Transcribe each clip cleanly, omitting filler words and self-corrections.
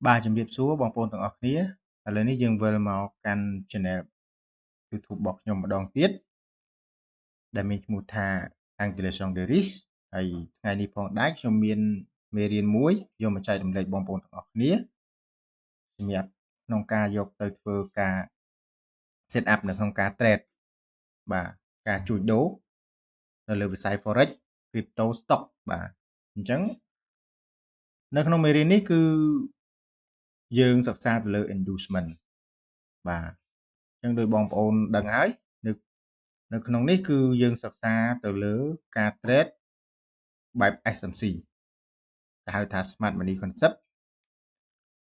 បាទជំរាបសួរបងប្អូនទាំងអស់គ្នាឥឡូវនេះយើងវិលមកកាន់ channel YouTube របស់ខ្ញុំម្ដងទៀតដែលមានឈ្មោះថា Angulation Series ហើយថ្ងៃនេះផងដែរខ្ញុំមានមេរៀនមួយយកមកចែករំលែកបងប្អូនទាំងអស់គ្នាសម្រាប់ក្នុងការយកទៅធ្វើការ set up នៅក្នុងការ trade បាទការជួញដូរនៅលើវិស័យ Forex Crypto Stock បាទអញ្ចឹងនៅក្នុងមេរៀននេះគឺយើងសិក្សាទៅលើ inducement បាទអញ្ចឹងដោយបងប្អូនដឹងហើយនៅក្នុងនេះគឺយើងសិក្សាទៅលើការ trade បែប SMC គេហៅថា Smart Money Concept អ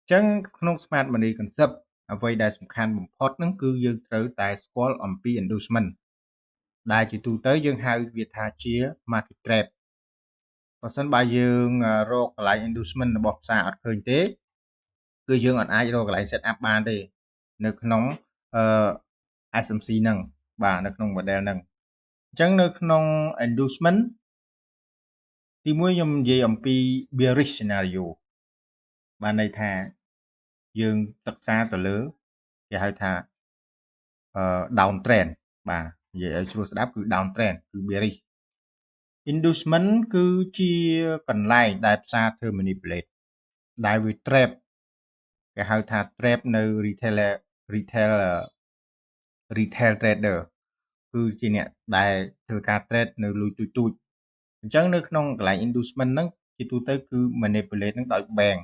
ញ្ចឹងក្នុង Smart Money Concept អ្វីដែលសំខាន់បំផុតហ្នឹងគឺយើងត្រូវតែស្គាល់អំពី inducement ដែលជាទូទៅយើងហៅវាថាជា market trap បើសិនបើយើងរកកន្លែង inducement របស់ផ្សារអត់ឃើញទេគឺយើងអត់អាចរកកន្លែង set up បានទេនៅក្នុងSMC ហ្នឹងបាទនៅក្នុង model ហ្នឹងអញ្ចឹងនៅក្នុង inducement ទីមួយខ្ញុំនិយាយអំពី bearish scenario បានន័យថាយើងសិក្សាទៅលើគេហៅថាdown trend បាទនិយាយឲ្យស្រួលស្ដាប់គឺ down trend គឺ bearish inducement គឺជាកន្លែងដែលផ្សារធ្វើ manipulate ដែលវា trap គេហៅថា trap នៅ retail trader គឺជាអ្នកដែលធ្វើការ trade នៅលុយទូចៗអញ្ចឹងនៅក្នុងកន្លែង inducement ហ្នឹងជាទូទៅគឺ manipulate នឹងដោយ bank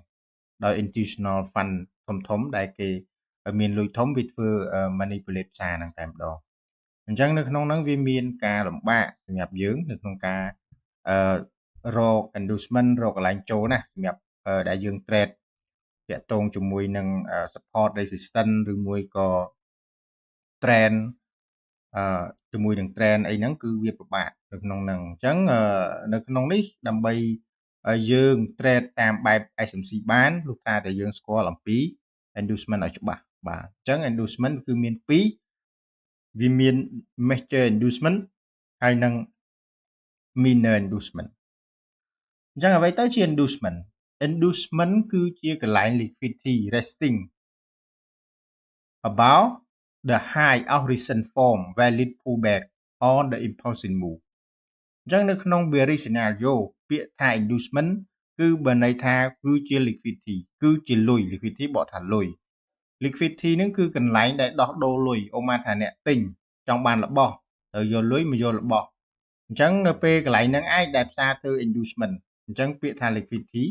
ដោយ institutional fund ធំៗដែលគេមានលុយធំវាធ្វើ manipulate ផ្សារហ្នឹងតែម្ដងអញ្ចឹងនៅក្នុងហ្នឹងវាមានការលំបាកសម្រាប់យើងនៅក្នុងការរក inducement រកកន្លែងចូលណាសម្រាប់ដែលយើង trade តាក់ទងជាមួយនឹង support resistance ឬមួយក៏ trend ជាមួយនឹង trend អីហ្នឹងគឺវាពិបាកនៅក្នុងហ្នឹងអញ្ចឹងនៅក្នុងនេះដើម្បីយើង trade តាមបែប SMC បានលុះត្រាតែយើងស្គាល់អំពី inducement ឲ្យច្បាស់បាទអញ្ចឹង inducement គឺមាន2វាមាន major inducement ហើយនិង minor inducement អញ្ចឹងអ្វីទៅជា inducement គឺជាកន្លែង liquidity resting above the high of recent form valid pullback on the impulsive move អញ្ចឹងនៅក្នុង bearish scenario ពាក្យថា inducement គឺបើន័យថាគឺជា liquidity គឺជាលុយ liquidity បកថាលុយ liquidity ហ្នឹងគឺកន្លែងដែលដោះដូរលុយអូម៉ាថាអ្នកទិញចង់បានរបស់ទៅយកលុយមកយករបស់អញ្ចឹងនៅពេលកន្លែងហ្នឹងឯងដែលផ្សារធ្វើ inducement អញ្ចឹងពាក្យថា liquidity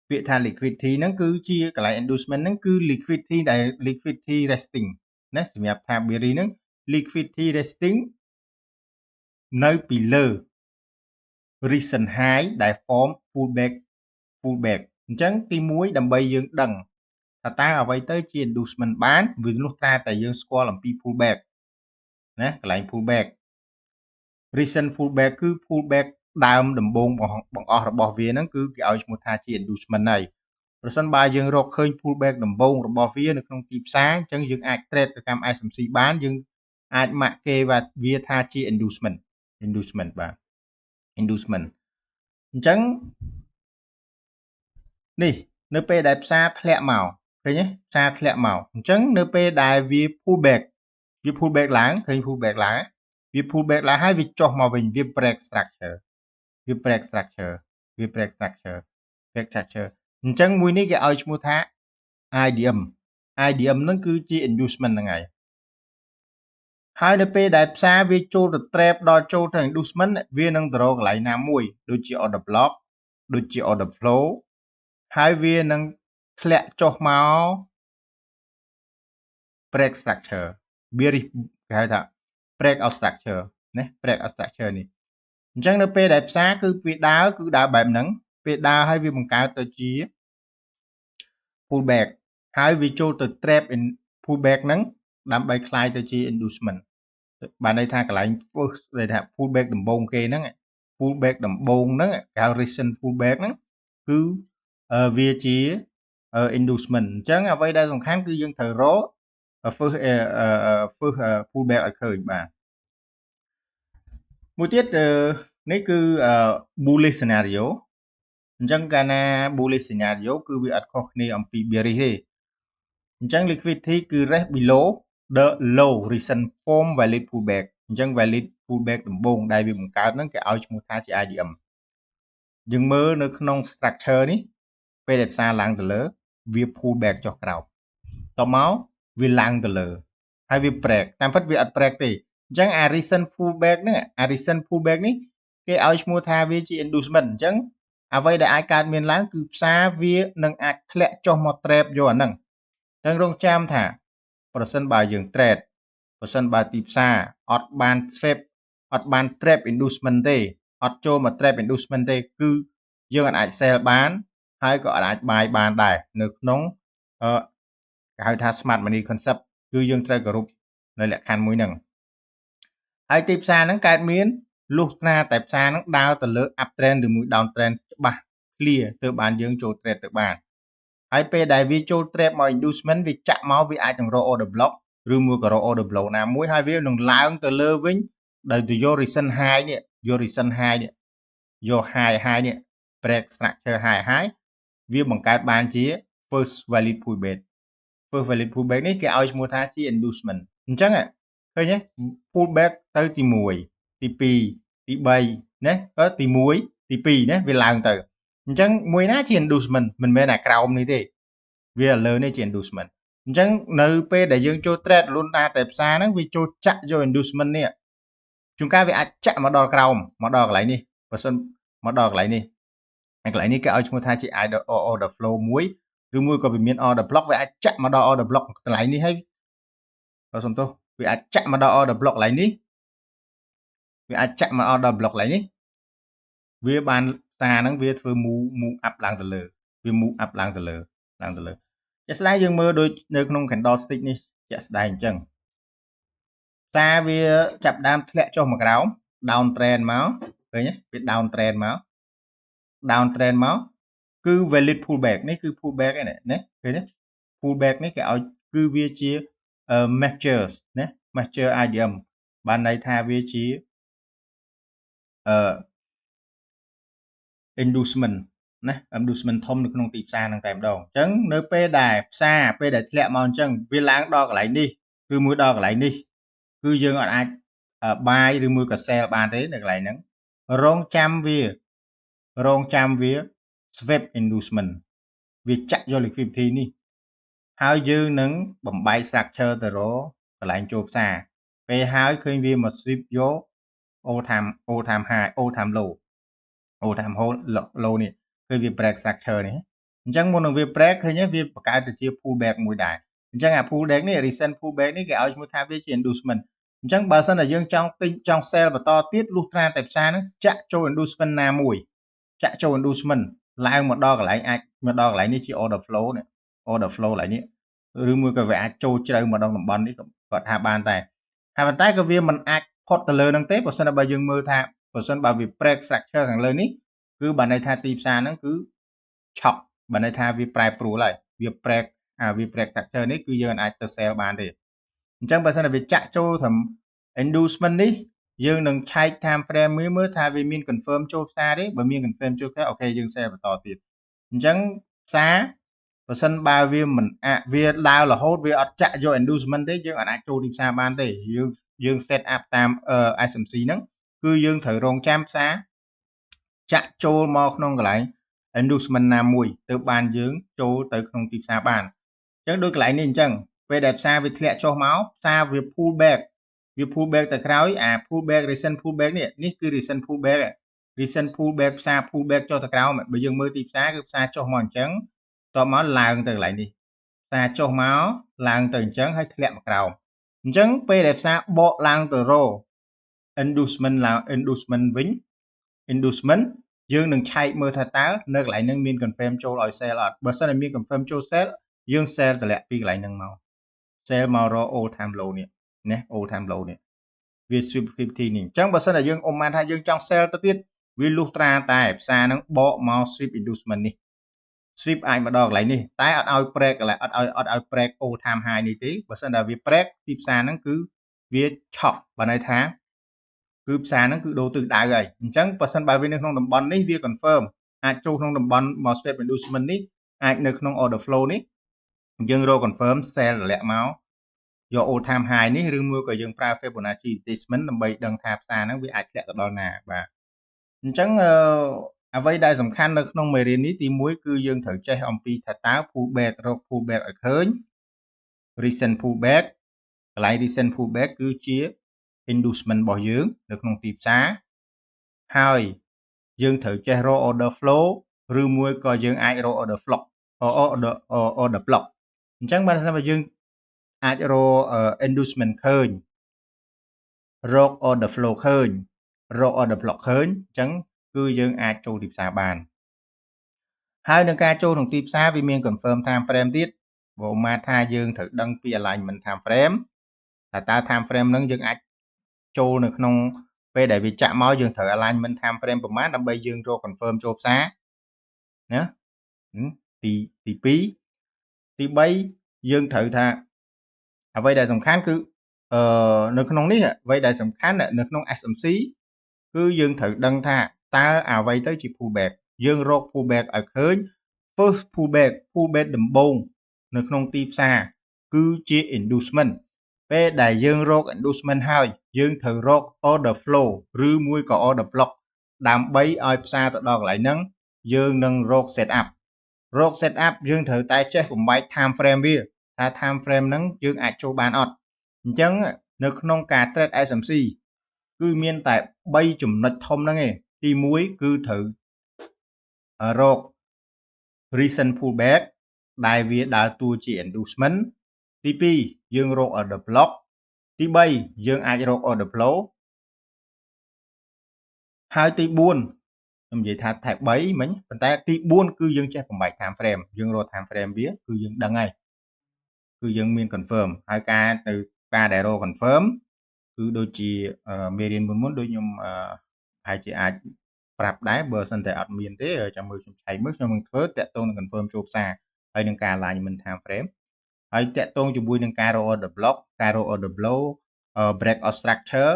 ហ្នឹងគឺជាកន្លែង inducement ហ្នឹងគឺ liquidity ដែល liquidity resting ណាសម្រាប់ថា bearish ហ្នឹង liquidity resting នៅពីលើ recent high ដែល form pullback អញ្ចឹងទី1ដើម្បីយើងដឹងថាតើអ្វីទៅជា inducement បានវាលុះត្រាតែយើងស្គាល់អំពី pullback ណាកន្លែង pullback recent pullback គឺ pullback ដើមដំបូងបង្អស់របស់វាហ្នឹងគឺគេឲ្យឈ្មោះថាជា inducement ហើយប្រសិនបើយើងរកឃើញ pullback ដំបូងរបស់វានៅក្នុងទីផ្សារអញ្ចឹងយើងអាច trade ទៅកម្ម SMC បានយើងអាចម៉ាក់គេវាថាជា inducement បាទ inducement អញ្ចឹងនេះនៅពេលដែលផ្សារធ្លាក់មកឃើញទេផ្សារធ្លាក់មកអញ្ចឹងនៅពេលដែលវា pullback ឡើងឃើញ pullback ឡើងវា pullback ឡើងហើយវាចុះមកវិញវា break structure អញ្ចឹងមួយនេះគេឲ្យឈ្មោះថា IDM ហ្នឹងគឺជា inducement ហ្នឹងហើយនៅពេលដែលផ្សារវាចូលទៅ trap ដល់ចូលទៅ inducement វានឹងទៅរកកន្លែងណាមួយដូចជា order block ដូចជា order flow ហើយវានឹងធ្លាក់ចុះមក break structure វាគេហៅថា break out structure ណា break out structure នេះអញ្ចឹងនៅពេលដែលផ្សារគឺវាដើរបែបហ្នឹងពេលដើរហើយវាបង្កើតទៅជា pullback ហើយវាចូលទៅ trap in pullback ហ្នឹងដើម្បីคล้ายទៅជា inducement បានន័យថាកន្លែង first ដែលថា pullback ដំបូងគេហ្នឹងគេហៅ recent pullback ហ្នឹងគឺវាជា inducement អញ្ចឹងអ្វីដែលសំខាន់គឺយើងត្រូវរក first pullback ឲ្យឃើញបាទមួយទៀតនេះគឺ bullish scenario អញ្ចឹងកាលណា bullish scenario គឺវាអត់ខុសគ្នាអំពី bearish ទេអញ្ចឹង liquidity គឺ rest below the low recent form valid pullback អញ្ចឹង valid pullback ដំបូងដែលវាបង្កើតហ្នឹងគេឲ្យឈ្មោះថាជា IDM យើងមើលនៅក្នុង structure នេះពេលដែលផ្សារឡើងទៅលើវា pullback ចុះក្រោមតមកវាឡើងទៅលើហើយវា break តាមពិតវាអត់ break ទេអញ្ចឹងអា recent pullback ហ្នឹងអា recent pullback នេះគេឲ្យឈ្មោះថាវាជា inducement អញ្ចឹងអ្វីដែលអាចកើតមានឡើងគឺផ្សារវានឹងអាចធ្លាក់ចុះមក trap យកអាហ្នឹងអញ្ចឹងរងចាំថាប្រសិនបើយើង trade ប្រសិនបើទីផ្សារអត់បាន swap អត់បាន trap inducement ទេអត់ចូលមក trap inducement ទេគឺយើងអាច sell បានហើយក៏អាច buy បានដែរនៅក្នុងគេហៅថា smart money concept គឺយើងត្រូវគោរពនៅលក្ខខណ្ឌមួយហ្នឹងហើយទីផ្សារហ្នឹងកើតមានលុះត្រាតែផ្សារហ្នឹងដើរទៅលើ up trend ឬមួយ down trend ច្បាស់ clear ទើបបានយើងចូល trade ទៅបានហើយពេលដែលវាចូល trade មក inducement វាចាក់មកវាអាចនឹងរក order block ឬមួយក៏រក order blow ណាមួយហើយវានឹងឡើងទៅលើវិញដោយទៅយក recent high នេះយក recent high នេះយក high នេះ break structure high វាបង្កើតបានជា first valid pullback first valid pullback នេះគេឲ្យឈ្មោះថាជា inducement អញ្ចឹងឃើញទេ pullback ទៅទី1ទី2ទី3ណាទី1ទី2ណាវាឡើងទៅអញ្ចឹងមួយណាជា inducement មិនមែនអាក្រោមនេះទេវាលើនេះជា inducement អញ្ចឹងនៅពេលដែលយើងចូល trade លុនតាតែផ្សារហ្នឹងវាចូលចាក់យក inducement នេះជួនកាលវាអាចចាក់មកដល់ក្រោមមកដល់កន្លែងនេះបើសិនមកដល់កន្លែងនេះកន្លែងនេះគេឲ្យឈ្មោះថាជា order flow មួយឬមួយក៏វាមាន order block វាអាចចាក់មកដល់ order block កន្លែងនេះហើយសំទោសវាអាចចាក់មកដល់ order block កន្លែងនេះវាអាចចាក់មក order block កន្លែងនេះវាបានសារហ្នឹងវាធ្វើ move up ឡើងទៅលើវា move up ឡើងទៅលើជាក់ស្ដែងយើងមើលដូចនៅក្នុង candle stick នេះជាក់ស្ដែងអញ្ចឹងសារវាចាប់ដើមធ្លាក់ចុះមកក្រោម down trend មកឃើញទេវា down trend មកគឺ valid pullback នេះគឺ pullback ឯណាឃើញទេ pullback នេះគេឲ្យគឺវាជា major ណា major IDM បានន័យថាវាជា inducement ណា inducement ធំនៅក្នុងទីផ្សារហ្នឹងតែម្ដងអញ្ចឹងនៅពេលដែលផ្សារពេលដែលធ្លាក់មកអញ្ចឹងវាឡើងដល់កន្លែងនេះឬមួយដល់កន្លែងនេះគឺយើងអាច buy ឬមួយក៏ sell បានទេនៅកន្លែងហ្នឹងរងចាំវា swap inducement វាចាក់យក liquidity នេះហើយយើងនឹងបំបែក structure ទៅរកកន្លែងចូលផ្សារពេលហើយឃើញវាមក sweep យក all time high all time low all time low នេះគឺវា break structure នេះអញ្ចឹងមុននឹងវា break ឃើញវាបង្កើតទៅជា pullback មួយដែរអញ្ចឹងអា pullback នេះ recent pullback នេះគេឲ្យឈ្មោះថាវាជា inducement អញ្ចឹងបើសិនតែយើងចង់ទិញចង់ sell បន្តទៀតលុះត្រាតែផ្សារហ្នឹងចាក់ចូល inducement ណាមួយចាក់ចូល inducement ឡើងមកដល់កន្លែងអាចមកដល់កន្លែងនេះជា order flow នេះ order flow កន្លែងនេះឬមួយក៏វាអាចចូលជ្រៅមកដល់តំបន់នេះក៏គាត់ថាបានដែរហើយប៉ុន្តែក៏វាមិនអាចផុតទៅលើនឹងទេបើសិនបើយើងមើលថាបើសិនបើវា break structure ខាងលើនេះគឺបានន័យថាទីផ្សារហ្នឹងគឺឆក់បានន័យថាវាប្រែប្រួលហើយវា break structure នេះគឺយើងអាចទៅ sell បានទេអញ្ចឹងបើសិនតែវាចាក់ចូលត្រឹម inducement នេះយើងនឹងឆែក time frame មើលថាវាមាន confirm ចូលផ្សារទេបើមាន confirm ចូលផ្សារអូខេយើង sell បន្តទៀតអញ្ចឹងផ្សារបើសិនបើវាមិនវាដើររហូតវាអត់ចាក់យក inducement ទេយើងអាចចូលទីផ្សារបានទេយើង set up តាម SMC ហ្នឹងគឺយើងត្រូវរងចាំផ្សារចាក់ចូលមកក្នុងកន្លែង inducement ណាមួយទើបបានយើងចូលទៅក្នុងទីផ្សារបានអញ្ចឹងដូចកន្លែងនេះអញ្ចឹងពេលដែលផ្សារវាធ្លាក់ចុះមកផ្សារវា pull back ទៅក្រោយអា pullback recent pullback នេះគឺ recent pullback ផ្សារ pullback ចុះទៅក្រោមបើយើងមើលទីផ្សារគឺផ្សារចុះមកអញ្ចឹងតមកឡើងទៅកន្លែងនេះផ្សារចុះមកឡើងទៅអញ្ចឹងហើយធ្លាក់មកក្រោមអញ្ចឹងពេលដែលផ្សារបកឡើងទៅរក inducement វិញ inducement យើងនឹងឆែកមើលថាតើនៅកន្លែងហ្នឹងមាន confirm ចូលឲ្យ sell អត់បើសិនតែមាន confirm ចូល sell យើង sell តម្លាក់ពីកន្លែងហ្នឹងមក sell មករក all time low នេះណា all time low នេះវា sweep 50 នេះអញ្ចឹងបើសិនតែយើងអ៊ំបានថាយើងចង់ sell ទៅទៀតវាលុះត្រាតែផ្សារហ្នឹងបកមក sweep inducement នេះ sweep អាចមកដល់កន្លែងនេះតែអត់ឲ្យ break កន្លែងអត់ឲ្យ break all time high នេះទេបើសិនតែវា break ទីផ្សារហ្នឹងគឺវាឆក់បានន័យថាគឺផ្សារហ្នឹងគឺដូរទិសដៅហើយអញ្ចឹងបើសិនបើវានៅក្នុងតំបន់នេះវា confirm អាចចូលក្នុងតំបន់ swap inducement នេះអាចនៅក្នុង order flow នេះយើងរក confirm sell តម្លាក់មកយក all time high នេះឬមួយក៏យើងប្រើ Fibonacci retracement ដើម្បីដឹងថាផ្សារហ្នឹងវាអាចធ្លាក់ទៅដល់ណាបាទអញ្ចឹងអ្វីដែលសំខាន់នៅក្នុងមេរៀននេះទី1គឺយើងត្រូវចេះអំពីថាតើ pullback រក pullback ឲ្យឃើញ recent pullback កន្លែង recent pullback គឺជា inducement របស់យើងនៅក្នុងទីផ្សារហើយយើងត្រូវចេះរក order flow ឬមួយក៏យើងអាចរក order flow order block អញ្ចឹងបើសិនបើយើងអាចរក inducement ឃើញរក order flow ឃើញរក order block ឃើញអញ្ចឹងគឺយើងអាចចូលទីផ្សារបានហើយនឹងការចូលក្នុងទីផ្សារវាមាន confirm time frame ទៀតបើមកថាយើងត្រូវដឹងពី alignment time frame តើ time frame ហ្នឹងយើងអាចចូលនៅក្នុងពេលដែលវាចាក់មកយើងត្រូវ alignment time frame ប្រមាណដើម្បីយើងរក confirm ចូលផ្សារណាទី2ទី3យើងត្រូវថាអ្វីដែលសំខាន់គឺនៅក្នុងនេះអ្វីដែលសំខាន់នៅក្នុង SMC គឺយើងត្រូវដឹងថាតើអ្វីទៅជា pullback យើងរក pullback ឲ្យឃើញ first pullback ដំបូងនៅក្នុងទីផ្សារគឺជា inducement ពេលដែលយើងរក inducement ហើយយើងត្រូវរក order flow ឬមួយក៏ order block ដើម្បីឲ្យផ្សារទៅដល់កន្លែងហ្នឹងយើងនឹងរក set up យើងត្រូវតែចេះបំបែក time frame វាថា time frame ហ្នឹងយើងអាចចូលបានអត់អញ្ចឹងនៅក្នុងការ trade SMC គឺមានតែ3ចំណុចធំហ្នឹងឯងទី1គឺត្រូវរក recent pullback ដែលវាដើរតួជា inducement ទី2យើងរក order block ទី3យើងអាចរក order flow ហើយទី4ខ្ញុំនិយាយថាតែ3មិញប៉ុន្តែទី4គឺយើងចេះបំបែក time frame យើងរក time frame វាគឺយើងដឹងហើយគឺយើងមាន confirm ហើយការដែលរក confirm គឺដូចជាមេរៀនមុនដូចខ្ញុំហើយជាអាចប្រាប់ដែរបើសិនតែអត់មានទេចាំមើលខ្ញុំឆែកមើលខ្ញុំនឹងធ្វើតាក់ទងនឹង confirm ចូលផ្សារហើយនឹងការ alignment time frame ហើយតាក់ទងជាមួយនឹងការរក order block ការរក order blow break out structure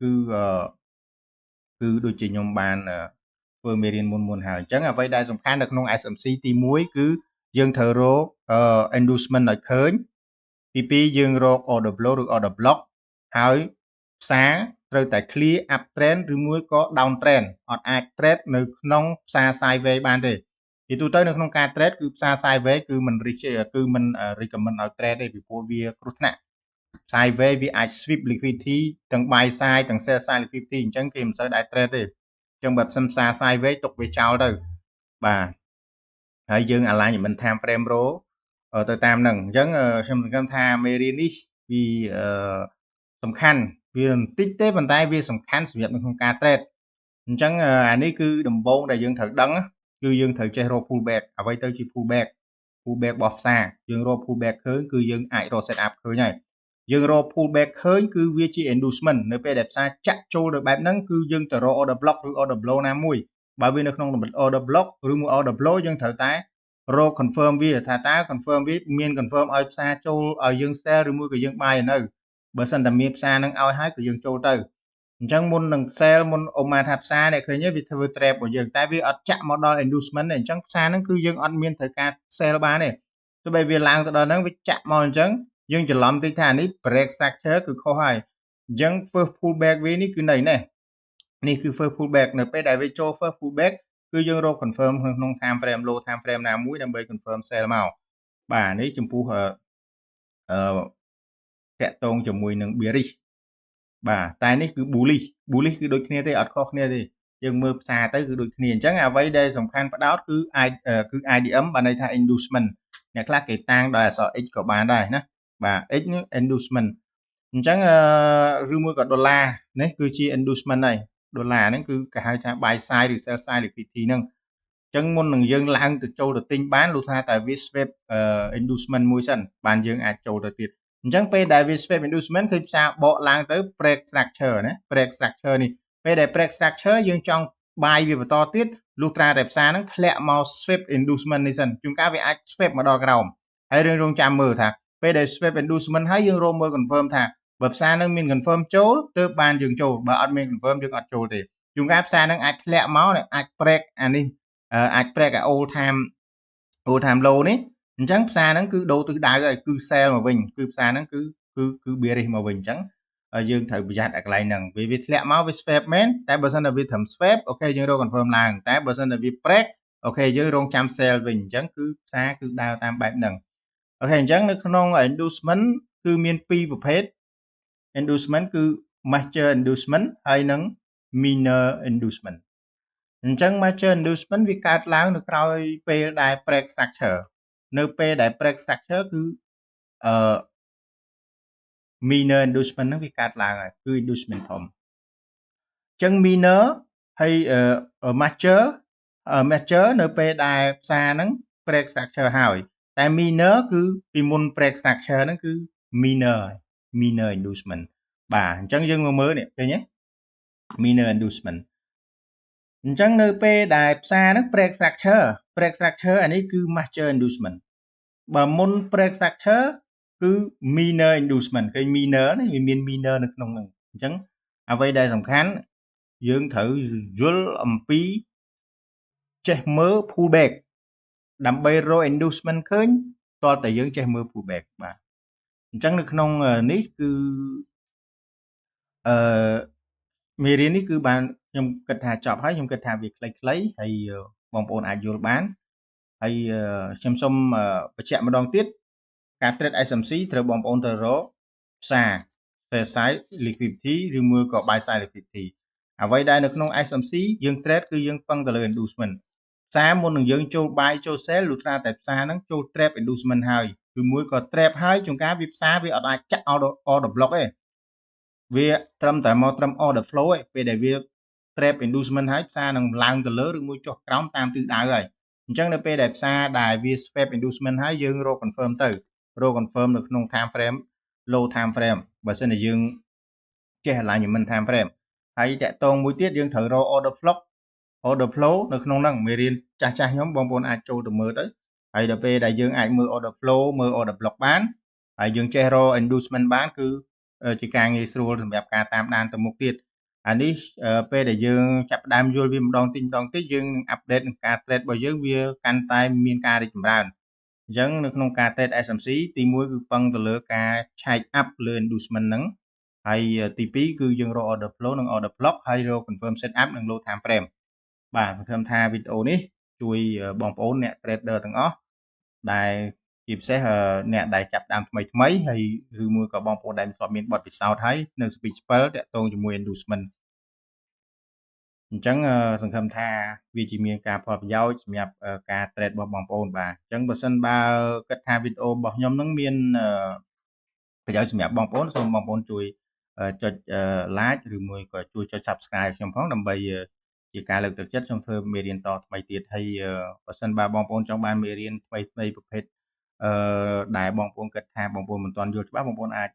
គឺដូចជាខ្ញុំបានធ្វើមេរៀនមុនហើយអញ្ចឹងអ្វីដែលសំខាន់នៅក្នុង SMC ទី1គឺយើងត្រូវរក inducement ឲ្យឃើញទី2យើងរក order flow ឬ order block ហើយផ្សារត្រូវតែ clear up trend ឬមួយក៏ down trend អត់អាច trade នៅក្នុងផ្សារ sideways បានទេជាទូទៅនៅក្នុងការ trade គឺផ្សារ sideways គឺមិន recommend ឲ្យ trade ទេពីព្រោះវាគ្រោះថ្នាក់ sideways វាអាច sweep liquidity ទាំង buy side ទាំង sell side liquidity អញ្ចឹងគេមិនសូវដែរ trade ទេអញ្ចឹងបើផ្សារ sideways ទុកវាចោលទៅបាទហើយយើង alignment time frame row ទៅតាមហ្នឹងអញ្ចឹងខ្ញុំសង្ឃឹមថាមេរៀននេះវាសំខាន់វាបន្តិចទេប៉ុន្តែវាសំខាន់សម្រាប់នៅក្នុងការ trade អញ្ចឹងអានេះគឺដំបូងដែលយើងត្រូវដឹងគឺយើងត្រូវចេះរក pullback អ្វីទៅជា pullback របស់ផ្សារយើងរក pullback ឃើញគឺយើងអាចរក set up ឃើញហើយយើងរក pullback ឃើញគឺវាជា inducement នៅពេលដែលផ្សារចាក់ចូលទៅបែបហ្នឹងគឺយើងទៅរក order block ឬ order blow ណាមួយបើវានៅក្នុង order block ឬមួយ order blow យើងត្រូវតែរក confirm វាថាតើ confirm វាមាន confirm ឲ្យផ្សារចូលឲ្យយើង sell ឬមួយក៏យើង buy នៅបើសិនតែមានផ្សារនឹងឲ្យហើយក៏យើងចូលទៅអញ្ចឹងមុននឹង sell មុនអូម៉ាថាផ្សារអ្នកឃើញវាធ្វើ trap របស់យើងតែវាអត់ចាក់មកដល់ inducement ទេអញ្ចឹងផ្សារហ្នឹងគឺយើងអត់មានត្រូវការ sell បានទេទោះបីវាឡើងទៅដល់ហ្នឹងវាចាក់មកអញ្ចឹងយើងច្រឡំតិចថានេះ break structure គឺខុសហើយអញ្ចឹង first pullback វានេះគឺនេះគឺ first pullback នៅពេលដែលវាចូល first pullback គឺយើងរក confirm ក្នុង time frame low time frame ណាមួយដើម្បី confirm sell មកបាទនេះចំពោះតាក់ទងជាមួយនឹង bearish បាទតែនេះគឺ bullish គឺដូចគ្នាទេអត់ខុសគ្នាទេយើងមើលផ្សារទៅគឺដូចគ្នាអញ្ចឹងអ្វីដែលសំខាន់ផ្ដោតគឺ IDM បានន័យថា inducement អ្នកខ្លះគេតាំងដោយអក្សរ X ក៏បានដែរណាបាទ X នេះ inducement អញ្ចឹងឬមួយក៏ដុល្លារនេះគឺជា inducement ហើយដុល្លារហ្នឹងគឺគេហៅថា buy side ឬ sell side liquidity ហ្នឹងអញ្ចឹងមុននឹងយើងឡើងទៅចូលទៅទិញបានលុះថាតែវា swap inducement មួយសិនបានយើងអាចចូលទៅទៀតអញ្ចឹងពេលដែលវា swap inducement គឺផ្សារបកឡើងទៅ break structure ណា break structure នេះពេលដែល break structure យើងចង់ buy វាបន្តទៀតលុះត្រាតែផ្សារហ្នឹងធ្លាក់មក swap inducement នេះសិនជួនកាលវាអាច swap មកដល់ក្រោមហើយរឿងរងចាំមើលថាពេលដែល swap inducement ហើយយើងរកមើល confirm ថាបើផ្សារហ្នឹងមាន confirm ចូលទើបបានយើងចូលបើអត់មាន confirm យើងអត់ចូលទេជួនកាលផ្សារហ្នឹងអាចធ្លាក់មកអាច break អានេះ អាច break អា old time low នេះអញ្ចឹងផ្សារហ្នឹងគឺដូរទិសដៅហើយគឺ sell មកវិញគឺផ្សារហ្នឹងគឺ bearish មកវិញអញ្ចឹងយើងត្រូវប្រយ័ត្នអាកន្លែងហ្នឹងវាធ្លាក់មកវា swap មែនតែបើសិនតែវាត្រឹម swap អូខេយើងរក confirm ឡើងតែបើសិនតែវា break អូខេយើងរងចាំ sell វិញអញ្ចឹងគឺផ្សារគឺដើរតាមបែបហ្នឹងអូខេអញ្ចឹងនៅក្នុង inducement គឺមាន2ប្រភេទ inducement គឺ master inducement ហើយនិង minor inducement អញ្ចឹង master inducement វាកើតឡើងនៅក្រោយពេលដែល break structure នៅពេលដែល break structure គឺminor inducement ហ្នឹងវាកើតឡើងហើយគឺ inducement ធំអញ្ចឹង minor ហើយmaster នៅពេលដែលផ្សារហ្នឹង break structure ហើយតែ minor គឺពីមុន break structure ហ្នឹងគឺ minor inducement បាទអញ្ចឹងយើងមកមើលនេះឃើញទេ minor inducement អញ្ចឹងនៅពេលដែលផ្សារហ្នឹង break structure អានេះគឺ master inducement បើមុន break structure គឺ minor inducement ឃើញ minor នេះវាមាន minor នៅក្នុងហ្នឹងអញ្ចឹងអ្វីដែលសំខាន់យើងត្រូវយល់អំពីចេះមើល pullback ដើម្បីរក inducement ឃើញតើតែយើងចេះមើល pullback បាទអញ្ចឹងនៅក្នុងនេះគឺមេរៀននេះគឺបានខ្ញុំគិតថាចប់ហើយខ្ញុំគិតថាវាខ្លីៗហើយបងប្អូនអាចយល់បានហើយខ្ញុំសូមបញ្ជាក់ម្ដងទៀតការ trade SMC ត្រូវបងប្អូនទៅរកផ្សារ sell side liquidity ឬមួយក៏ buy side liquidity អ្វីដែលនៅក្នុង SMC យើង trade គឺយើងពឹងទៅលើ inducement ផ្សារមុននឹងយើងចូល buy ចូល sell លុះត្រាតែផ្សារហ្នឹងចូល trap inducement ហើយឬមួយក៏ trap ហើយជួនកាលវាផ្សារវាអត់អាចចាក់ order block ទេវាត្រឹមតែមកត្រឹម order flow ឯងពេលដែលវា trap inducement ហើយផ្សារនឹងឡើងទៅលើឬមួយចុះក្រោមតាមទិសដៅហើយអញ្ចឹងនៅពេលដែលផ្សារដែលវា swap inducement ហើយយើងរក confirm ទៅរក confirm នៅក្នុង time frame low time frame បើសិនជាយើងចេះ alignment time frame ហើយតាក់ទងមួយទៀតយើងត្រូវរក order flow នៅក្នុងហ្នឹងមេរៀនចាស់ខ្ញុំបងប្អូនអាចចូលទៅមើលទៅហើយដល់ពេលដែលយើងអាចមើល order flow មើល order block បានហើយយើងចេះរក inducement បានគឺជាការងាយស្រួលសម្រាប់ការតាមដានទៅមុខទៀតអានេះពេលដែលយើងចាប់ផ្ដើមយល់វាម្ដងតិចយើងនឹងអាប់ដេតនឹងការ trade របស់យើងវាកាន់តែមានការរីកចម្រើនអញ្ចឹងនៅក្នុងការ trade SMC ទី1គឺពឹងទៅលើការឆែក up លើ inducement ហ្នឹងហើយទី2គឺយើងរក order flow និង order block ហើយរក confirm set up និង low time frame បាទសង្ឃឹមថាវីដេអូនេះជួយបងប្អូនអ្នក trader ទាំងអស់ដែលជាពិសេសអ្នកដែលចាប់ដើមថ្មីហើយឬមួយក៏បងប្អូនដែលធ្លាប់មានបទពិសោធន៍ហើយនៅ speed 7តាក់ទងជាមួយ inducement អញ្ចឹងសង្ឃឹមថាវាជាមានការផលប្រយោជន៍សម្រាប់ការ trade របស់បងប្អូនបាទអញ្ចឹងបើសិនបើគិតថាវីដេអូរបស់ខ្ញុំនឹងមានប្រយោជន៍សម្រាប់បងប្អូនសូមបងប្អូនជួយចុច like ឬមួយក៏ជួយចុច subscribe ខ្ញុំផងដើម្បីជាការលើកទឹកចិត្តខ្ញុំធ្វើមេរៀនតថ្មីទៀតហើយបើសិនបើបងប្អូនចង់បានមេរៀនថ្មីប្រភេទដែលបងប្អូនគិតថាបងប្អូនមិនទាន់យល់ច្បាស់បងប្អូនអាច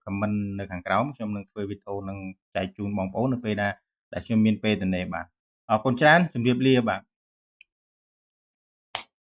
comment នៅខាងក្រោមខ្ញុំនឹងធ្វើវីដេអូនឹងចែកជូនបងប្អូននៅពេលដែលខ្ញុំមានពេលទនេបាទអរគុណច្រើនជម្រាបលាបាទ